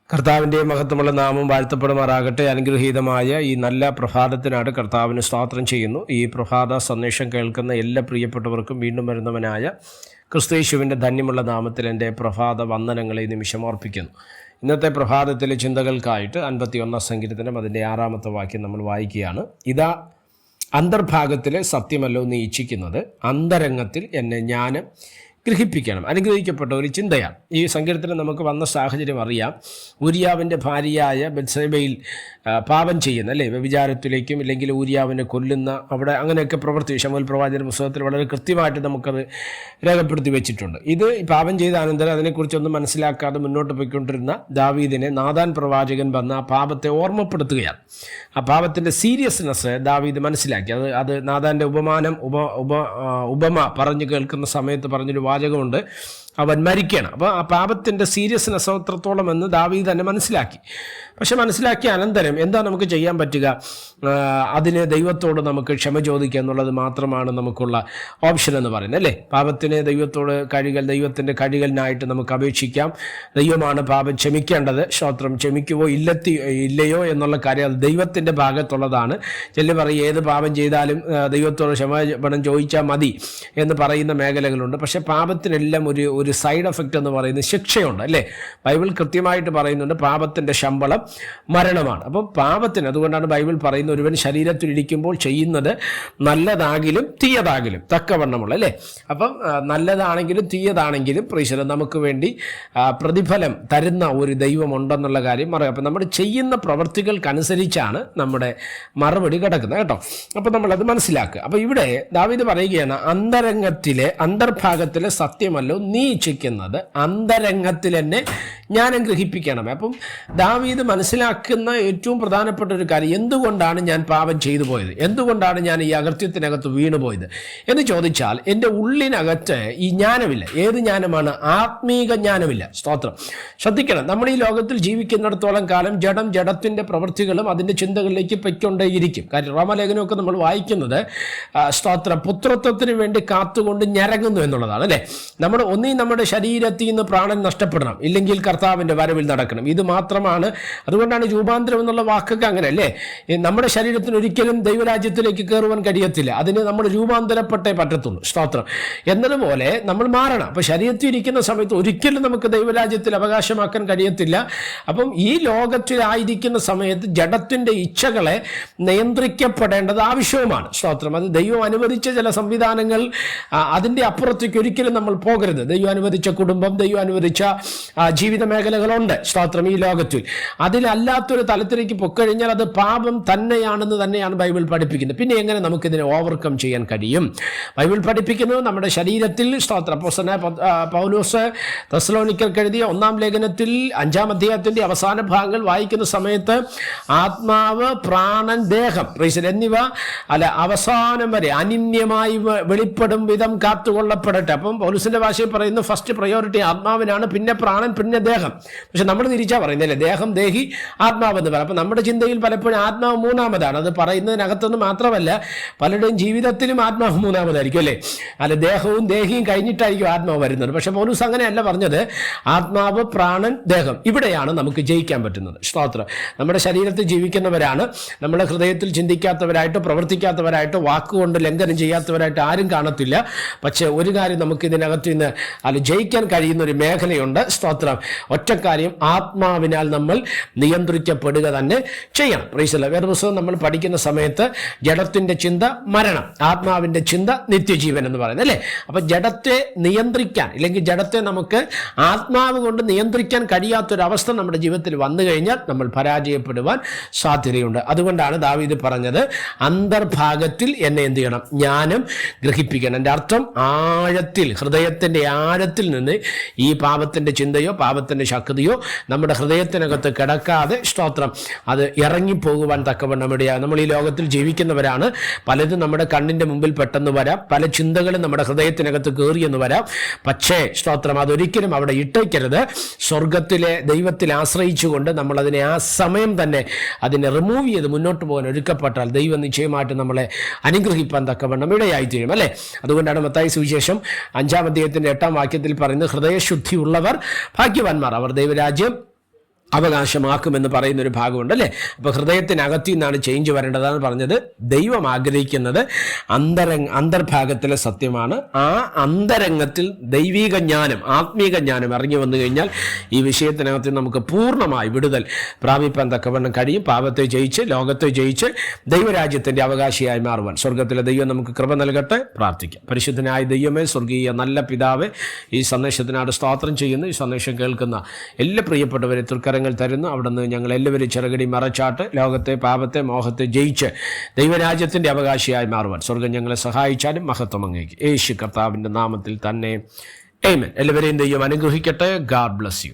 കർത്താവിൻ്റെ മഹത്വമുള്ള നാമം വാഴ്ത്തപ്പെടുമാറാകട്ടെ. അനുഗ്രഹീതമായ ഈ നല്ല പ്രഭാതത്തിനാണ് കർത്താവിന് സ്തോത്രം ചെയ്യുന്നു. ഈ പ്രഭാത സന്ദേശം കേൾക്കുന്ന എല്ലാ പ്രിയപ്പെട്ടവർക്കും വീണ്ടും വരുന്നവനായ ക്രിസ്തുയേശുവിൻ്റെ ധന്യമുള്ള നാമത്തിൽ എൻ്റെ പ്രഭാത വന്ദനങ്ങളെ നിമിഷം ഓർപ്പിക്കുന്നു. ഇന്നത്തെ പ്രഭാതത്തിലെ ചിന്തകൾക്കായിട്ട് 51 സങ്കീർത്തനം അതിൻ്റെ 6-ാമത്തെ വാക്യം നമ്മൾ വായിക്കുകയാണ്. ഇതാ അന്തർഭാഗത്തിലെ സത്യമല്ലോ നീ ഇച്ഛിക്കുന്നത്, അന്തരംഗത്തിൽ എന്നെ ജ്ഞാനം ഗ്രഹിപ്പിക്കണം. അനുഗ്രഹിക്കപ്പെട്ട ഒരു ചിന്തയാണ്. ഈ സങ്കീർത്തനം നമുക്ക് വന്ന സാഹചര്യം അറിയാം. ഊരിയാവിൻ്റെ ഭാര്യയായ ബത്ശേബയിൽ പാപം ചെയ്യുന്ന വ്യഭിചാരത്തിലേക്കും ഇല്ലെങ്കിൽ ഊരിയാവിനെ കൊല്ലുന്ന അവിടെ അങ്ങനെയൊക്കെ പ്രവൃത്തി ശമൂവേൽ പ്രവാചകന്റെ പുസ്തകത്തിൽ വളരെ കൃത്യമായിട്ട് നമുക്കത് രേഖപ്പെടുത്തി വെച്ചിട്ടുണ്ട്. ഇത് പാപം ചെയ്ത അനന്തരം അതിനെക്കുറിച്ചൊന്നും മനസ്സിലാക്കാതെ മുന്നോട്ട് പോയിക്കൊണ്ടിരുന്ന ദാവീദിനെ നാഥാൻ പ്രവാചകൻ വന്ന് ആ പാപത്തെ ഓർമ്മപ്പെടുത്തുകയാണ്. ആ പാപത്തിൻ്റെ സീരിയസ്നെസ് ദാവീദ് മനസ്സിലാക്കി. അത് നാഥാൻ്റെ ഉപമ പറഞ്ഞു കേൾക്കുന്ന സമയത്ത് പറഞ്ഞൊരു വാചകമുണ്ട്, അവൻ മരിക്കണം. അപ്പോൾ ആ പാപത്തിൻ്റെ സീരിയസ്നെസ് എത്രത്തോളം എന്ന് ദാവീദ് തന്നെ മനസ്സിലാക്കി. പക്ഷെ മനസ്സിലാക്കിയ അനന്തരം എന്താ നമുക്ക് ചെയ്യാൻ പറ്റുക? അതിന് ദൈവത്തോട് നമുക്ക് ക്ഷമ ചോദിക്കുക എന്നുള്ളത് മാത്രമാണ് നമുക്കുള്ള ഓപ്ഷൻ എന്ന് പറയുന്നത്, അല്ലേ? പാപത്തിന് ദൈവത്തോട് ദൈവത്തിൻ്റെ കഴുകലിനായിട്ട് നമുക്ക് അപേക്ഷിക്കാം. ദൈവമാണ് പാപം ക്ഷമിക്കേണ്ടത്. സ്തോത്രം. ക്ഷമിക്കുവോ ഇല്ലയോ എന്നുള്ള കാര്യം അത് ദൈവത്തിൻ്റെ ഭാഗത്തുള്ളതാണ്. ചെല്ലു പറയും ഏത് പാപം ചെയ്താലും ദൈവത്തോട് ക്ഷമാപണം ചോദിച്ചാൽ മതി എന്ന് പറയുന്ന മേഖലകളുണ്ട്. പക്ഷേ പാപത്തിനെല്ലാം ഒരു സൈഡ് എഫക്റ്റ് എന്ന് പറയുന്നത് ശിക്ഷയുണ്ട്, അല്ലേ? ബൈബിൾ കൃത്യമായിട്ട് പറയുന്നുണ്ട് പാപത്തിൻ്റെ ശമ്പളം മരണമാണ്. അപ്പം പാപത്തിന്, അതുകൊണ്ടാണ് ബൈബിൾ പറയുന്നത് ഒരുവൻ ശരീരത്തിലിരിക്കുമ്പോൾ ചെയ്യുന്നത് നല്ലതാകിലും തീയതാകിലും തക്കവണ്ണമുള്ള, അല്ലേ? അപ്പം നല്ലതാണെങ്കിലും തീയതാണെങ്കിലും പ്രീശ്വരൻ നമുക്ക് വേണ്ടി പ്രതിഫലം തരുന്ന ഒരു ദൈവമുണ്ടെന്നുള്ള കാര്യം അറിയാം. അപ്പം നമ്മൾ ചെയ്യുന്ന പ്രവൃത്തികൾക്കനുസരിച്ചാണ് നമ്മുടെ മറുപടി കിടക്കുന്നത്, കേട്ടോ. അപ്പം നമ്മളത് മനസ്സിലാക്കുക. അപ്പം ഇവിടെ ദാവീദ് പറയുകയാണ്, അന്തർഭാഗത്തിലെ സത്യമല്ലോ നീ ഇച്ഛിക്കുന്നത്, അന്തരംഗത്തിൽ എന്നെ ജ്ഞാനം ഗ്രഹിപ്പിക്കണമേ. അപ്പം ദാവീദ് മനസ്സിലാക്കുന്ന ഏറ്റവും പ്രധാനപ്പെട്ട ഒരു കാര്യം, എന്തുകൊണ്ടാണ് ഞാൻ പാപം ചെയ്തു പോയത്, എന്തുകൊണ്ടാണ് ഞാൻ ഈ അകൃത്യത്തിനകത്ത് വീണുപോയത് എന്ന് ചോദിച്ചാൽ എൻ്റെ ഉള്ളിനകത്ത് ഈ ജ്ഞാനമില്ല. ഏത് ജ്ഞാനമാണ്? ആത്മീക ജ്ഞാനമില്ല. സ്തോത്രം. ശ്രദ്ധിക്കണം, നമ്മൾ ഈ ലോകത്തിൽ ജീവിക്കുന്നിടത്തോളം കാലം ജഡത്തിൻ്റെ പ്രവൃത്തികളും അതിൻ്റെ ചിന്തകളിലേക്ക് പൊയ്ക്കൊണ്ടേയിരിക്കും. കാര്യം റോമലേഖനമൊക്കെ നമ്മൾ വായിക്കുന്നത് സ്തോത്രം പുത്രത്വത്തിന് വേണ്ടി കാത്തുകൊണ്ട് ഞരങ്ങുന്നു എന്നുള്ളതാണ്, അല്ലേ? നമ്മൾ ഒന്നീ നമ്മുടെ ശരീരത്തിൽ നിന്ന് പ്രാണൻ നഷ്ടപ്പെടണം, ഇല്ലെങ്കിൽ കർത്താവിൻ്റെ വരവിൽ നടക്കണം. ഇത് മാത്രമാണ്. അതുകൊണ്ടാണ് രൂപാന്തരം എന്നുള്ള വാക്കൊക്കെ അങ്ങനെ, അല്ലേ? നമ്മുടെ ശരീരത്തിന് ഒരിക്കലും ദൈവരാജ്യത്തിലേക്ക് കയറുവാൻ കഴിയത്തില്ല. അതിന് നമ്മൾ രൂപാന്തരപ്പെട്ടേ പറ്റത്തുള്ളൂ. സ്തോത്രം. എന്നതുപോലെ നമ്മൾ മാറണം. അപ്പം ശരീരത്തിൽ ഇരിക്കുന്ന സമയത്ത് ഒരിക്കലും നമുക്ക് ദൈവരാജ്യത്തിൽ അവകാശമാക്കാൻ കഴിയത്തില്ല. അപ്പം ഈ ലോകത്തിലായിരിക്കുന്ന സമയത്ത് ജഡത്തിൻ്റെ ഇച്ഛകളെ നിയന്ത്രിക്കപ്പെടേണ്ടത് ആവശ്യവുമാണ്. സ്തോത്രം. അത് ദൈവം അനുവദിച്ച ചില സംവിധാനങ്ങൾ, അതിൻ്റെ അപ്പുറത്തേക്ക് ഒരിക്കലും നമ്മൾ പോകരുത്. ദൈവം അനുവദിച്ച കുടുംബം, ദൈവം അനുവദിച്ച ജീവിത മേഖലകളുണ്ട്. സ്തോത്രം. ഈ ലോകത്തിൽ അതിലല്ലാത്തൊരു തലത്തിലേക്ക് പൊക്കഴിഞ്ഞാൽ അത് പാപം തന്നെയാണ് ബൈബിൾ പഠിപ്പിക്കുന്നത്. പിന്നെ എങ്ങനെ നമുക്കിതിനെ ഓവർകം ചെയ്യാൻ കഴിയും? ബൈബിൾ പഠിപ്പിക്കുന്നത് നമ്മുടെ ശരീരത്തിൽ, സ്തോത്രം, അപ്പോസ്തലനായ പൗലോസ് തെസ്സലോനിക്കർക്ക് എഴുതിയ 1-ാം ലേഖനത്തിൽ 5-ാം അധ്യായത്തിൻ്റെ അവസാന ഭാഗങ്ങൾ വായിക്കുന്ന സമയത്ത് ആത്മാവ്, പ്രാണൻ, ദേഹം എന്നിവ അവസാനം വരെ അനിന്യമായി വെളിപ്പെടും വിധം കാത്തുകൊള്ളപ്പെടട്ടെ. അപ്പം പൗലോസിന്റെ ഭാഷയിൽ പറയുന്നു, ഫസ്റ്റ് പ്രയോറിറ്റി ആത്മാവിനാണ്, പിന്നെ പ്രാണൻ, പിന്നെ ദേഹം. പക്ഷെ നമ്മൾ തിരിച്ചാ പറയുന്നല്ലേ, ദേഹം, ദേഹി, ആത്മാവെന്ന് പറയും. അപ്പം നമ്മുടെ ചിന്തയിൽ പലപ്പോഴും ആത്മാവ് മൂന്നാമതാണ്. അത് പറയുന്നതിനകത്തൊന്നും മാത്രമല്ല, പലരുടെയും ജീവിതത്തിലും ആത്മാവ് മൂന്നാമതായിരിക്കും, അല്ലേ? ദേഹവും ദേഹിയും കഴിഞ്ഞിട്ടായിരിക്കും ആത്മാവ് വരുന്നത്. പക്ഷെ പൗലോസ് അങ്ങനെയല്ല പറഞ്ഞത്. ആത്മാവ്, പ്രാണൻ, ദേഹം, ഇവിടെയാണ് നമുക്ക് ജയിക്കാൻ പറ്റുന്നത്. സ്തോത്രം. നമ്മുടെ ശരീരത്തിൽ ജീവിക്കുന്നവരാണ്. നമ്മുടെ ഹൃദയത്തിൽ ചിന്തിക്കാത്തവരായിട്ട്, പ്രവർത്തിക്കാത്തവരായിട്ട്, വാക്കുകൊണ്ട് ലംഘനം ചെയ്യാത്തവരായിട്ട് ആരും കാണത്തില്ല. പക്ഷെ ഒരു കാര്യം നമുക്ക് ഇതിനകത്ത് നിന്ന് ജയിക്കാൻ കഴിയുന്ന ഒരു മേഖലയുണ്ട്. സ്തോത്രം. ഒറ്റക്കാര്യം, ആത്മാവിനാൽ നമ്മൾ നിയന്ത്രിക്കപ്പെടുക തന്നെ ചെയ്യണം. വേദപുസ്തകം നമ്മൾ പഠിക്കുന്ന സമയത്ത് ജഡത്തിൻ്റെ ചിന്ത മരണം, ആത്മാവിൻ്റെ ചിന്ത നിത്യജീവൻ എന്ന് പറയുന്നത്, അല്ലേ? അപ്പം ജഡത്തെ നിയന്ത്രിക്കാൻ, ഇല്ലെങ്കിൽ ജഡത്തെ നമുക്ക് ആത്മാവ് കൊണ്ട് നിയന്ത്രിക്കാൻ കഴിയാത്തൊരവസ്ഥ നമ്മുടെ ജീവിതത്തിൽ വന്നു കഴിഞ്ഞാൽ നമ്മൾ പരാജയപ്പെടുവാൻ സാധ്യതയുണ്ട്. അതുകൊണ്ടാണ് ദാവീദ് പറഞ്ഞത്, അന്തർഭാഗത്തിൽ എന്നെ എന്ത് ചെയ്യണം? ജ്ഞാനം ഗ്രഹിപ്പിക്കണം. എൻ്റെ അർത്ഥം ആഴത്തിൽ, ഹൃദയത്തിൻ്റെ ആഴത്തിൽ നിന്ന് ഈ പാപത്തിൻ്റെ ചിന്തയോ പാപത്തിൻ്റെ ശക്തിയോ നമ്മുടെ ഹൃദയത്തിനകത്ത് കിടക്കാതെ, സ്തോത്രം, അത് ഇറങ്ങിപ്പോകുവാൻ തക്കവണ്ണം ഇടയാകും. നമ്മൾ ഈ ലോകത്തിൽ ജീവിക്കുന്നവരാണ്. പലതും നമ്മുടെ കണ്ണിൻ്റെ മുമ്പിൽ പെട്ടെന്ന് വരാം, പല ചിന്തകളും നമ്മുടെ ഹൃദയത്തിനകത്ത് കയറിയെന്ന് വരാം. പക്ഷേ സ്തോത്രം, അതൊരിക്കലും അവിടെ ഇട്ടേക്കരുത്. സ്വർഗത്തിലെ ദൈവത്തിൽ ആശ്രയിച്ചുകൊണ്ട് നമ്മളതിനെ ആ സമയം തന്നെ അതിനെ റിമൂവ് ചെയ്ത് മുന്നോട്ട് പോകാൻ ഒരുക്കപ്പെട്ടാൽ ദൈവം നിശ്ചയമായിട്ട് നമ്മളെ അനുഗ്രഹിപ്പാൻ തക്കവണ്ണം ഇടയായിത്തീരും, അല്ലേ? അതുകൊണ്ടാണ് മത്തായി സുവിശേഷം 5-ാം അധ്യായത്തിൻ്റെ 8-ാം വാക്യത്തിൽ പറയുന്നത്, ഹൃദയശുദ്ധിയുള്ളവർ ഭാഗ്യവാന്മാർ, അവർ ദൈവരാജ്യം അവകാശമാക്കുമെന്ന് പറയുന്നൊരു ഭാഗമുണ്ട് അല്ലേ. അപ്പോൾ ഹൃദയത്തിനകത്തു നിന്നാണ് ചേഞ്ച് വരേണ്ടതെന്ന് പറഞ്ഞത്. ദൈവം ആഗ്രഹിക്കുന്നത് അന്തർഭാഗത്തിലെ സത്യമാണ്. ആ അന്തരംഗത്തിൽ ദൈവിക ജ്ഞാനം, ആത്മീക ജ്ഞാനം ഇറങ്ങി വന്നു കഴിഞ്ഞാൽ ഈ വിഷയത്തിനകത്ത് നമുക്ക് പൂർണ്ണമായി വിടുതൽ പ്രാപിപ്പാൻ തക്കവണ്ണം കഴിയും. പാപത്തെ ജയിച്ച്, ലോകത്തെ ജയിച്ച് ദൈവരാജ്യത്തിൻ്റെ അവകാശിയായി മാറുവാൻ സ്വർഗത്തിലെ ദൈവം നമുക്ക് കൃപ നൽകട്ടെ. പ്രാർത്ഥിക്കാം. പരിശുദ്ധനായ ദൈവമേ, സ്വർഗീയ നല്ല പിതാവേ, ഈ സന്ദേശത്തിനാണ് സ്തോത്രം ചെയ്യുന്നു. ഈ സന്ദേശം കേൾക്കുന്ന എല്ലാ പ്രിയപ്പെട്ടവരെ തൃക്കരങ്ങൾ തരുന്നു. അവിടുന്ന് ഞങ്ങൾ എല്ലാവരും ചെറുകടി മറച്ചാട്ട് ലോകത്തെ, പാപത്തെ, മോഹത്തെ ജയിച്ച് ദൈവരാജ്യത്തിൻ്റെ അവകാശിയായി മാറുവാൻ സ്വർഗം ഞങ്ങളെ സഹായിച്ചാലും മഹത്വം അങ്ങേക്ക് യേശു കർത്താവിൻ്റെ നാമത്തിൽ തന്നെ. ആമേൻ. എല്ലാവരെയും ദൈവം അനുഗ്രഹിക്കട്ടെ. God bless you.